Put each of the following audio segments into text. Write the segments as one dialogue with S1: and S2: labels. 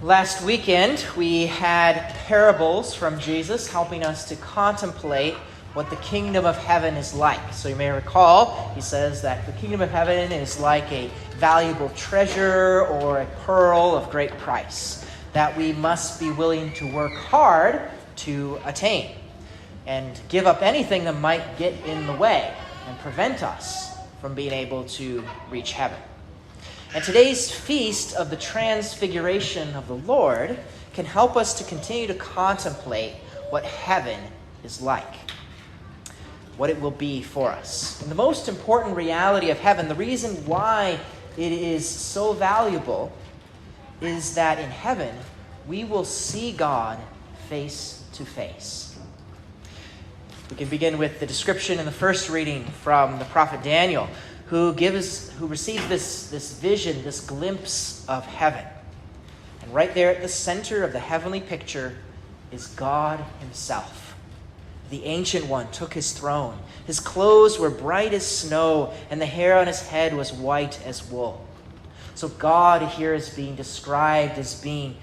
S1: Last weekend, we had parables from Jesus helping us to contemplate what the kingdom of heaven is like. So you may recall, he says that the kingdom of heaven is like a valuable treasure or a pearl of great price that we must be willing to work hard to attain and give up anything that might get in the way and prevent us from being able to reach heaven. And today's feast of the Transfiguration of the Lord can help us to continue to contemplate what heaven is like, what it will be for us. And the most important reality of heaven, the reason why it is so valuable, is that in heaven we will see God face to face. We can begin with the description in the first reading from the prophet Daniel, who receives this vision, this glimpse of heaven. And right there at the center of the heavenly picture is God himself. The Ancient One took his throne. His clothes were bright as snow, and the hair on his head was white as wool. So God here is being described as being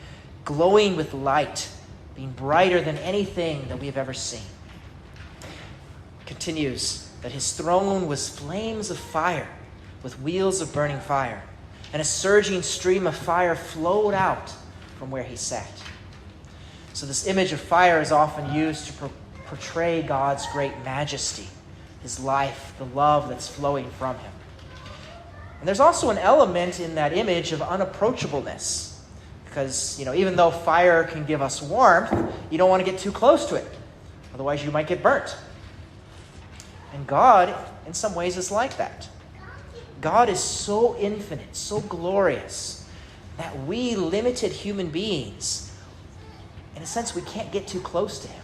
S1: glowing with light, being brighter than anything that we have ever seen. Continues that his throne was flames of fire with wheels of burning fire, and a surging stream of fire flowed out from where he sat. So this image of fire is often used to portray God's great majesty, his life, the love that's flowing from him. And there's also an element in that image of unapproachableness, because, even though fire can give us warmth, you don't want to get too close to it. Otherwise, you might get burnt. And God, in some ways, is like that. God is so infinite, so glorious, that we limited human beings, in a sense, we can't get too close to him.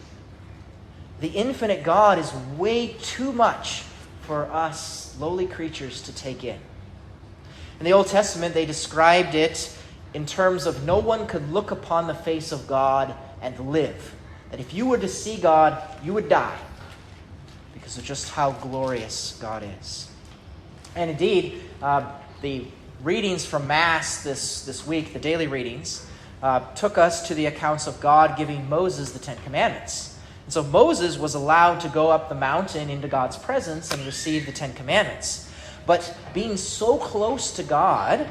S1: The infinite God is way too much for us lowly creatures to take in. In the Old Testament, they described it in terms of no one could look upon the face of God and live. That if you were to see God, you would die, because of just how glorious God is. And indeed, the readings from Mass this week, the daily readings, took us to the accounts of God giving Moses the Ten Commandments. And so Moses was allowed to go up the mountain into God's presence and receive the Ten Commandments. But being so close to God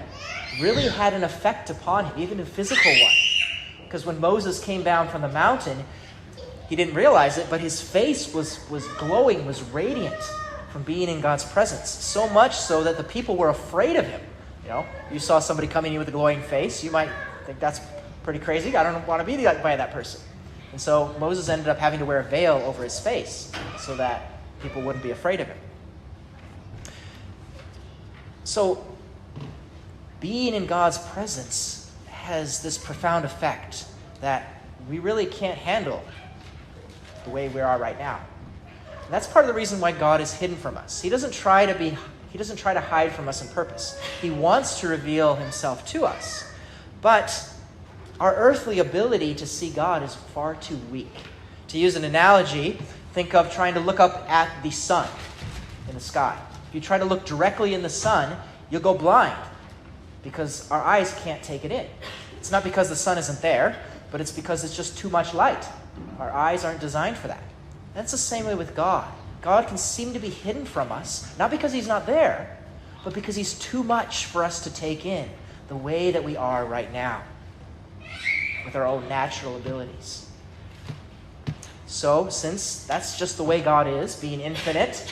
S1: really had an effect upon him, even a physical one. Because when Moses came down from the mountain, he didn't realize it, but his face was glowing, was radiant from being in God's presence. So much so that the people were afraid of him. You saw somebody coming in with a glowing face, you might think that's pretty crazy. I don't want to be by that person. And so Moses ended up having to wear a veil over his face so that people wouldn't be afraid of him. So being in God's presence has this profound effect that we really can't handle the way we are right now. And that's part of the reason why God is hidden from us. He doesn't try to hide from us on purpose. He wants to reveal himself to us. But our earthly ability to see God is far too weak. To use an analogy, think of trying to look up at the sun in the sky. If you try to look directly in the sun, you'll go blind because our eyes can't take it in. It's not because the sun isn't there, but it's because it's just too much light. Our eyes aren't designed for that. That's the same way with God. God can seem to be hidden from us, not because he's not there, but because he's too much for us to take in the way that we are right now with our own natural abilities. So, since that's just the way God is, being infinite,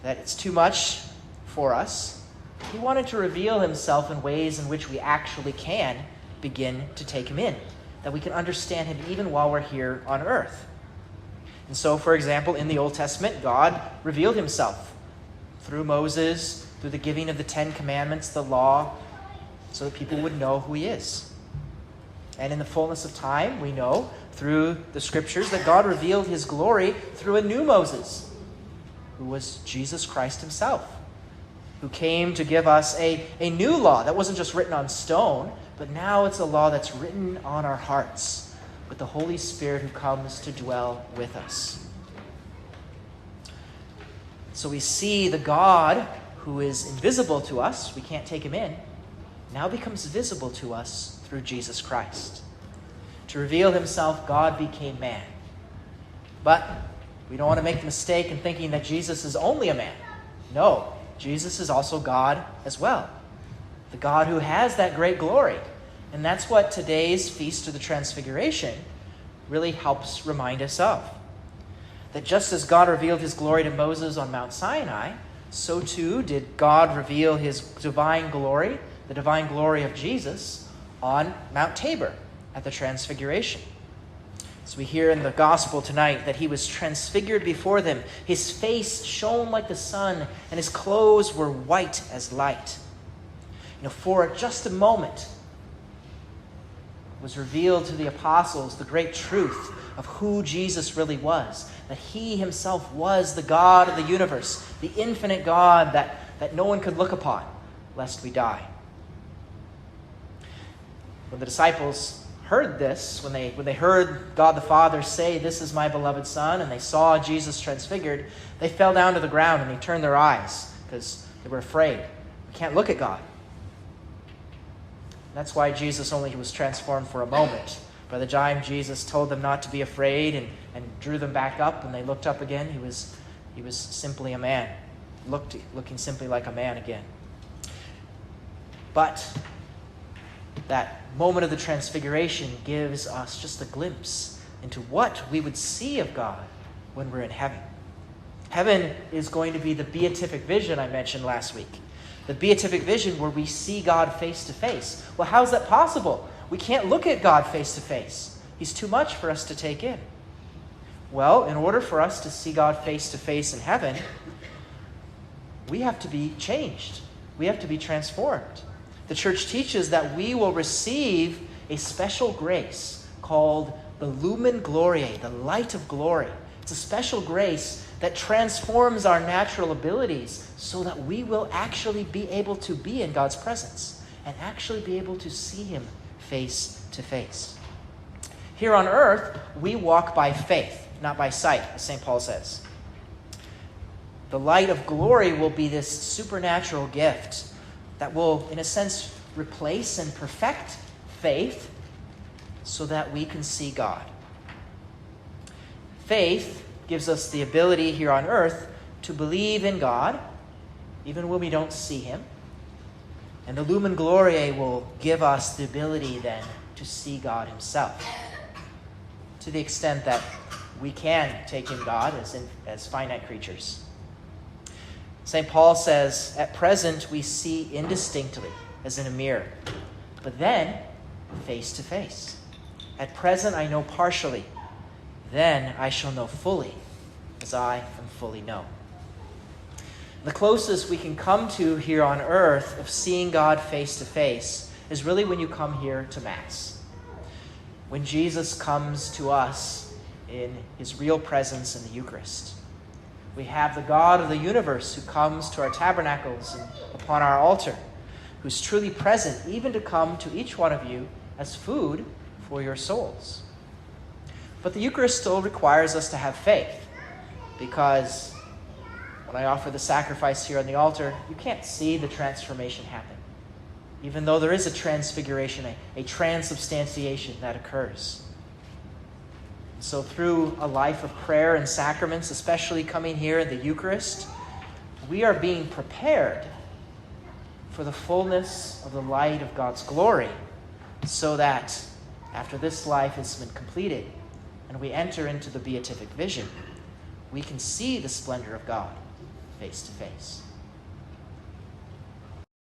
S1: that it's too much for us, he wanted to reveal himself in ways in which we actually can begin to take him in, that we can understand him even while we're here on earth. And so, for example, in the Old Testament, God revealed himself through Moses, through the giving of the Ten Commandments, the law, so that people would know who he is. And in the fullness of time, we know through the scriptures that God revealed his glory through a new Moses, who was Jesus Christ himself, who came to give us a new law that wasn't just written on stone, but now it's a law that's written on our hearts with the Holy Spirit who comes to dwell with us. So we see the God who is invisible to us, we can't take him in, now becomes visible to us through Jesus Christ. To reveal himself, God became man. But we don't want to make the mistake in thinking that Jesus is only a man. No, Jesus is also God as well. The God who has that great glory. And that's what today's Feast of the Transfiguration really helps remind us of. That just as God revealed his glory to Moses on Mount Sinai, so too did God reveal his divine glory, the divine glory of Jesus, on Mount Tabor at the Transfiguration. So we hear in the gospel tonight that he was transfigured before them. His face shone like the sun, and his clothes were white as light. For just a moment was revealed to the apostles the great truth of who Jesus really was, that he himself was the God of the universe, the infinite God that no one could look upon lest we die. When the disciples heard this, when they heard God the Father say, "This is my beloved Son," and they saw Jesus transfigured, they fell down to the ground and they turned their eyes because they were afraid. We can't look at God. That's why Jesus only was transformed for a moment. By the time Jesus told them not to be afraid and drew them back up, and they looked up again, he was simply a man, looking simply like a man again. But that moment of the Transfiguration gives us just a glimpse into what we would see of God when we're in heaven. Heaven is going to be the beatific vision I mentioned last week. The beatific vision where we see God face to face. Well, how is that possible? We can't look at God face to face. He's too much for us to take in. Well, in order for us to see God face to face in heaven, we have to be changed. We have to be transformed. The church teaches that we will receive a special grace called the Lumen Gloriae, the light of glory. It's a special grace that transforms our natural abilities so that we will actually be able to be in God's presence and actually be able to see him face to face. Here on earth, we walk by faith, not by sight, as St. Paul says. The light of glory will be this supernatural gift that will, in a sense, replace and perfect faith so that we can see God. Faith gives us the ability here on earth to believe in God, even when we don't see him. And the Lumen Gloriae will give us the ability then to see God himself, to the extent that we can take in God as finite creatures. St. Paul says, at present we see indistinctly, as in a mirror, but then face to face. At present I know partially, then I shall know fully, as I am fully known. The closest we can come to here on earth of seeing God face to face is really when you come here to Mass. When Jesus comes to us in his real presence in the Eucharist. We have the God of the universe who comes to our tabernacles and upon our altar, who's truly present even to come to each one of you as food for your souls. But the Eucharist still requires us to have faith, because when I offer the sacrifice here on the altar, you can't see the transformation happen. Even though there is a transfiguration, a transubstantiation that occurs. So through a life of prayer and sacraments, especially coming here in the Eucharist, we are being prepared for the fullness of the light of God's glory, so that after this life has been completed and we enter into the beatific vision, we can see the splendor of God face to face.